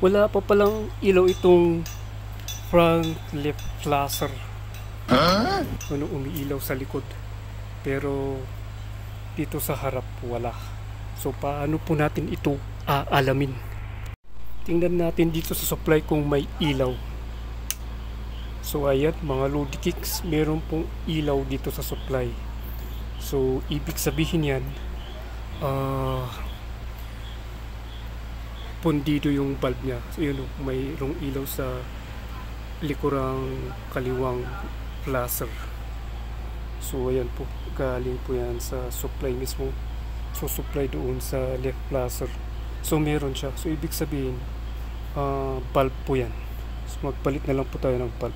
Wala pa palang ilaw itong front left flasher. Ano, umiilaw sa likod. Pero dito sa harap wala. So paano po natin ito aalamin? Tingnan natin dito sa supply kung may ilaw. So ayan mga Lodi Kicks, meron pong ilaw dito sa supply. So ibig sabihin yan, pundido yung bulb niya. So yun, mayroong ilaw sa likurang kaliwang flasher. So ayan po, galing po yan sa supply mismo. So supply doon sa left flasher. So meron siya. So ibig sabihin, bulb po yan. So magpalit na lang po tayo ng bulb.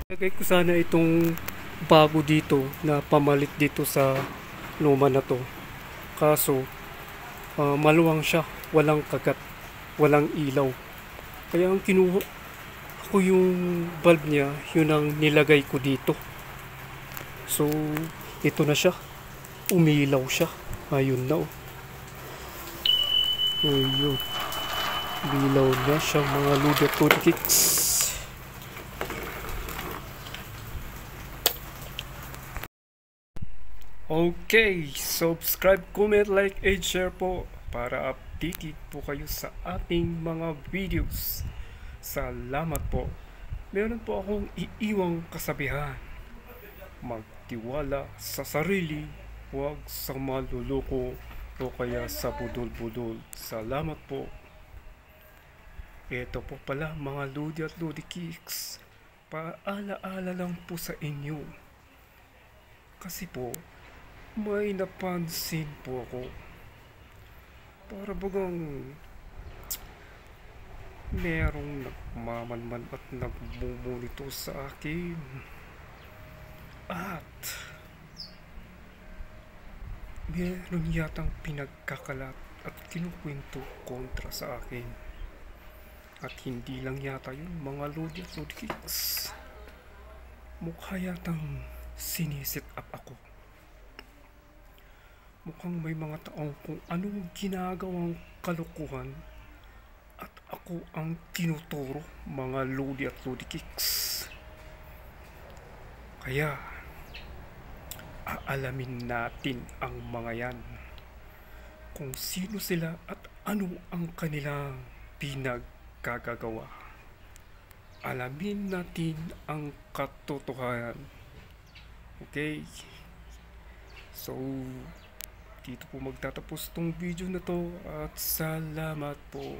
Lagay ko sana itong bago dito na pamalit dito sa luma na to. Kaso maluwang siya, walang kagat, walang ilaw. Kaya ang kinuha ko yung bulb niya, yun ang nilagay ko dito. So ito na siya, umilaw siya. Ayun na, oh. Ayun, umilaw na siya mga Lodi Kicks. Okay, subscribe, comment, like, and share po para updated po kayo sa ating mga videos. Salamat po. Meron po akong iiwang kasabihan: magtiwala sa sarili, huwag sa maluloko o kaya sa budol-budol. Salamat po. Ito po pala mga Lodi at Lodi Kicks, paalaala lang po sa inyo. Kasi po, may napansin po ako. Para bagang merong nagmamanman at nagmumunito sa akin. At meron yatang pinagkakalat at kinukwento kontra sa akin. At hindi lang yata yun mga Lodi at Lodi Kicks. Mukha yatang sinisit up ako. Mukhang may mga taong kung anong ginagawang kalukuhan at ako ang tinuturo mga Lodi at Lodi Kicks. Kaya aalamin natin ang mga yan, kung sino sila at ano ang kanilang pinagkagagawa. Alamin natin ang katotohanan. Okay, so dito po magtatapos tong video na to at salamat po.